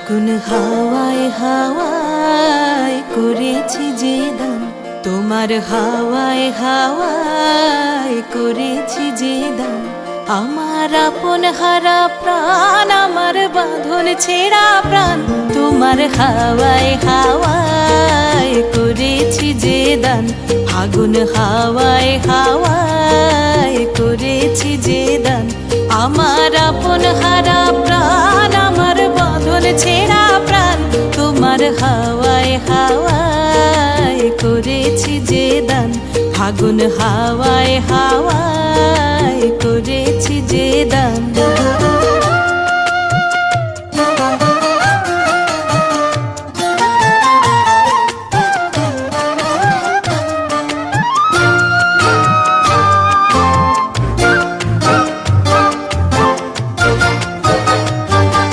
ফাগুন হাওয়ায় হাওয়ায় করেছি যে দান, তোমার হাওয়ায় হাওয়ায় করেছি যে দান। আমার আপন হারা প্রাণ, আমার বাঁধন ছেঁড়া প্রাণ, তোমার হাওয়ায় হাওয়ায় করেছি যে দান। ফাগুন হাওয়ায় হাওয়ায় করেছি যে দান। আমার আপন হারা প্রাণ, আমার বাঁধন ছেঁড়া প্রাণ, তোমার হাওয়ায় হাওয়ায় করেছি যে দান। ফাগুন হাওয়ায় হাওয়ায় করেছি যে দান।